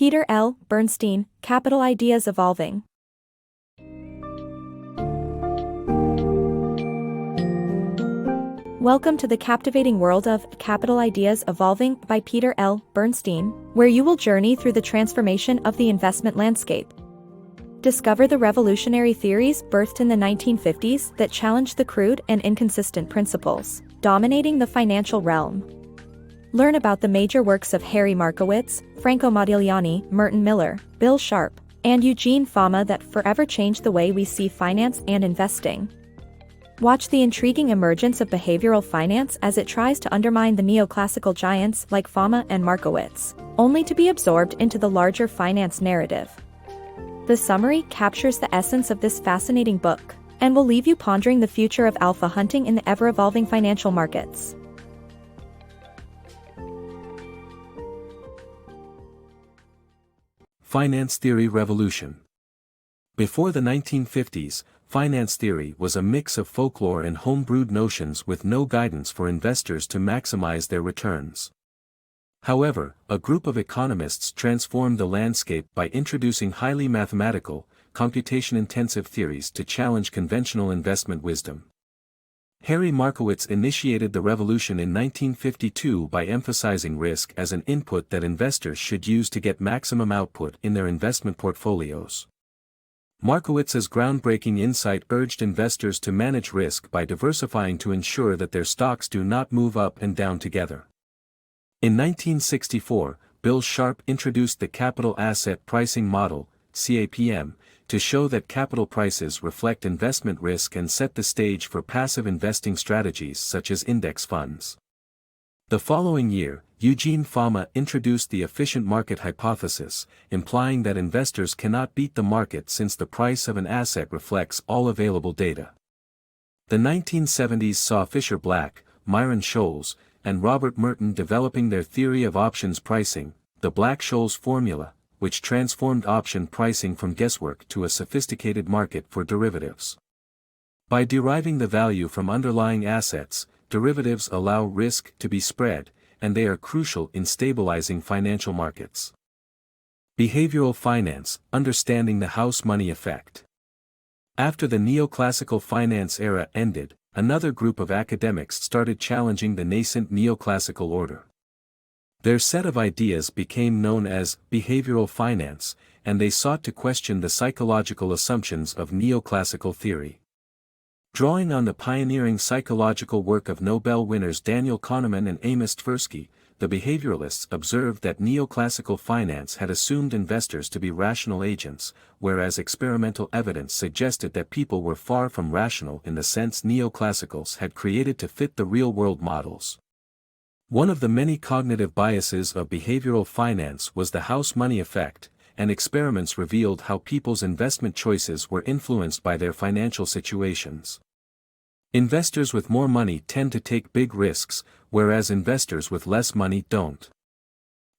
Peter L. Bernstein, Capital Ideas Evolving. Welcome to the captivating world of Capital Ideas Evolving by Peter L. Bernstein, where you will journey through the transformation of the investment landscape. Discover the revolutionary theories birthed in the 1950s that challenged the crude and inconsistent principles dominating the financial realm. Learn about the major works of Harry Markowitz, Franco Modigliani, Merton Miller, Bill Sharpe, and Eugene Fama that forever changed the way we see finance and investing. Watch the intriguing emergence of behavioral finance as it tries to undermine the neoclassical giants like Fama and Markowitz, only to be absorbed into the larger finance narrative. The summary captures the essence of this fascinating book, and will leave you pondering the future of alpha hunting in the ever-evolving financial markets. Finance theory revolution. Before the 1950s, finance theory was a mix of folklore and home-brewed notions with no guidance for investors to maximize their returns. However, a group of economists transformed the landscape by introducing highly mathematical, computation-intensive theories to challenge conventional investment wisdom. Harry Markowitz initiated the revolution in 1952 by emphasizing risk as an input that investors should use to get maximum output in their investment portfolios. Markowitz's groundbreaking insight urged investors to manage risk by diversifying to ensure that their stocks do not move up and down together. In 1964, Bill Sharpe introduced the Capital Asset Pricing Model, CAPM, to show that capital prices reflect investment risk and set the stage for passive investing strategies such as index funds. The following year, Eugene Fama introduced the efficient market hypothesis, implying that investors cannot beat the market since the price of an asset reflects all available data. The 1970s saw Fisher Black, Myron Scholes, and Robert Merton developing their theory of options pricing, the Black-Scholes formula, which transformed option pricing from guesswork to a sophisticated market for derivatives. By deriving the value from underlying assets, derivatives allow risk to be spread, and they are crucial in stabilizing financial markets. Behavioral finance, understanding the house money effect. After the neoclassical finance era ended, another group of academics started challenging the nascent neoclassical order. Their set of ideas became known as behavioral finance, and they sought to question the psychological assumptions of neoclassical theory. Drawing on the pioneering psychological work of Nobel winners Daniel Kahneman and Amos Tversky, the behavioralists observed that neoclassical finance had assumed investors to be rational agents, whereas experimental evidence suggested that people were far from rational in the sense neoclassicals had created to fit the real-world models. One of the many cognitive biases of behavioral finance was the house money effect, and experiments revealed how people's investment choices were influenced by their financial situations. Investors with more money tend to take big risks, whereas investors with less money don't.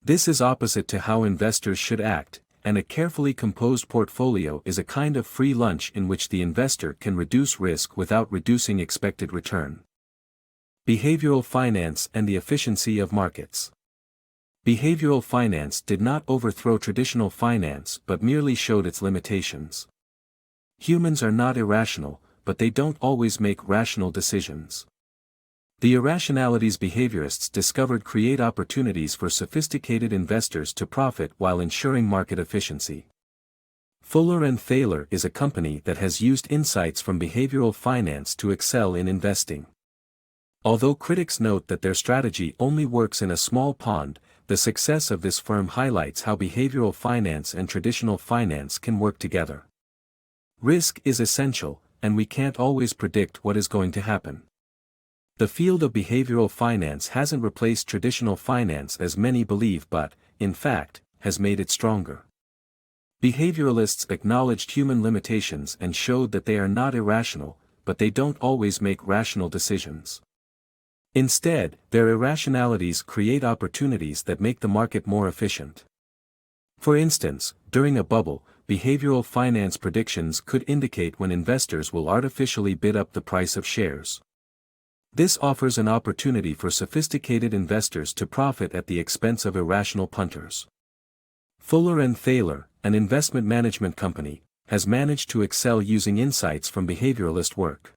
This is opposite to how investors should act, and a carefully composed portfolio is a kind of free lunch in which the investor can reduce risk without reducing expected return. Behavioral finance and the efficiency of markets. Behavioral finance did not overthrow traditional finance but merely showed its limitations. Humans are not irrational, but they don't always make rational decisions. The irrationalities behaviorists discovered create opportunities for sophisticated investors to profit while ensuring market efficiency. Fuller and Thaler is a company that has used insights from behavioral finance to excel in investing. Although critics note that their strategy only works in a small pond, the success of this firm highlights how behavioral finance and traditional finance can work together. Risk is essential, and we can't always predict what is going to happen. The field of behavioral finance hasn't replaced traditional finance as many believe but, in fact, has made it stronger. Behavioralists acknowledged human limitations and showed that they are not irrational, but they don't always make rational decisions. Instead, their irrationalities create opportunities that make the market more efficient. For instance, during a bubble, behavioral finance predictions could indicate when investors will artificially bid up the price of shares. This offers an opportunity for sophisticated investors to profit at the expense of irrational punters. Fuller & Thaler, an investment management company, has managed to excel using insights from behavioralist work.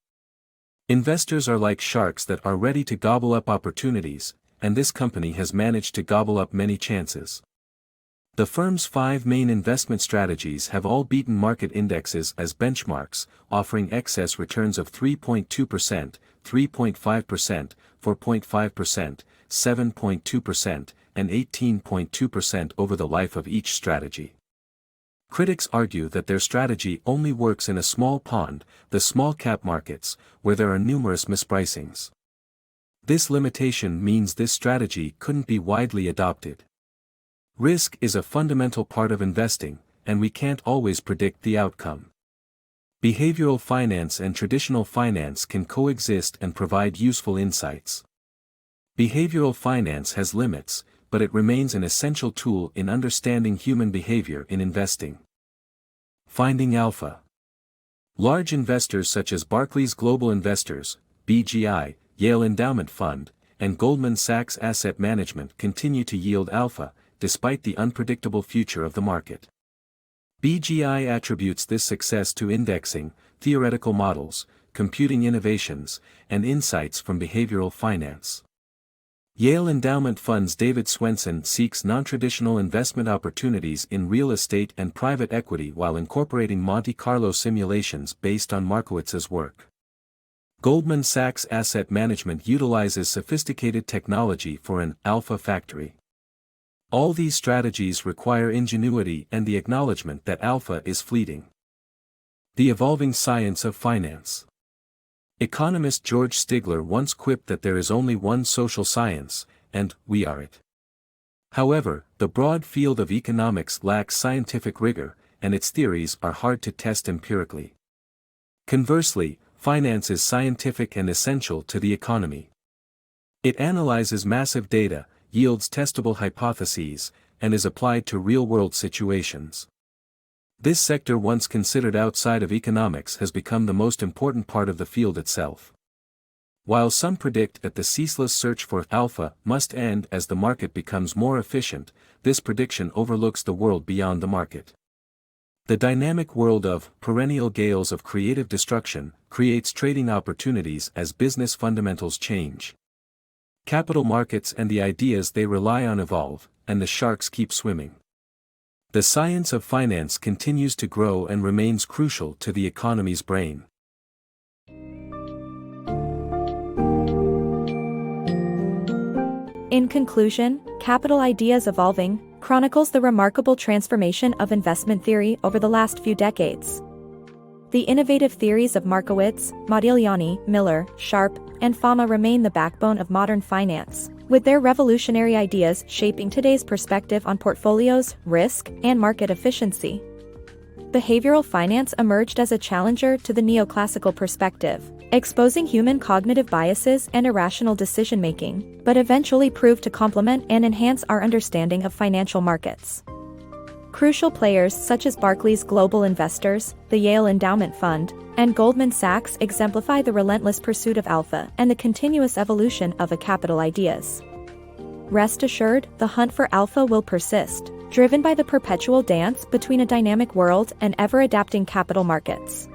Investors are like sharks that are ready to gobble up opportunities, and this company has managed to gobble up many chances. The firm's 5 main investment strategies have all beaten market indexes as benchmarks, offering excess returns of 3.2%, 3.5%, 4.5%, 7.2%, and 18.2% over the life of each strategy. Critics argue that their strategy only works in a small pond, the small-cap markets, where there are numerous mispricings. This limitation means this strategy couldn't be widely adopted. Risk is a fundamental part of investing, and we can't always predict the outcome. Behavioral finance and traditional finance can coexist and provide useful insights. Behavioral finance has limits, but it remains an essential tool in understanding human behavior in investing. Finding alpha. Large investors such as Barclays Global Investors, BGI, Yale Endowment Fund, and Goldman Sachs Asset Management continue to yield alpha, despite the unpredictable future of the market. BGI attributes this success to indexing, theoretical models, computing innovations, and insights from behavioral finance. Yale Endowment Fund's David Swenson seeks non-traditional investment opportunities in real estate and private equity while incorporating Monte Carlo simulations based on Markowitz's work. Goldman Sachs Asset Management utilizes sophisticated technology for an alpha factory. All these strategies require ingenuity and the acknowledgement that alpha is fleeting. The evolving science of finance. Economist George Stigler once quipped that there is only one social science, and we are it. However, the broad field of economics lacks scientific rigor, and its theories are hard to test empirically. Conversely, finance is scientific and essential to the economy. It analyzes massive data, yields testable hypotheses, and is applied to real-world situations. This sector, once considered outside of economics, has become the most important part of the field itself. While some predict that the ceaseless search for alpha must end as the market becomes more efficient, this prediction overlooks the world beyond the market. The dynamic world of perennial gales of creative destruction creates trading opportunities as business fundamentals change. Capital markets and the ideas they rely on evolve, and the sharks keep swimming. The science of finance continues to grow and remains crucial to the economy's brain. In conclusion, Capital Ideas Evolving chronicles the remarkable transformation of investment theory over the last few decades. The innovative theories of Markowitz, Modigliani, Miller, Sharpe, and Fama remain the backbone of modern finance, with their revolutionary ideas shaping today's perspective on portfolios, risk, and market efficiency. Behavioral finance emerged as a challenger to the neoclassical perspective, exposing human cognitive biases and irrational decision-making, but eventually proved to complement and enhance our understanding of financial markets. Crucial players such as Barclays Global Investors, the Yale Endowment Fund, and Goldman Sachs exemplify the relentless pursuit of alpha and the continuous evolution of capital ideas. Rest assured, the hunt for alpha will persist, driven by the perpetual dance between a dynamic world and ever-adapting capital markets.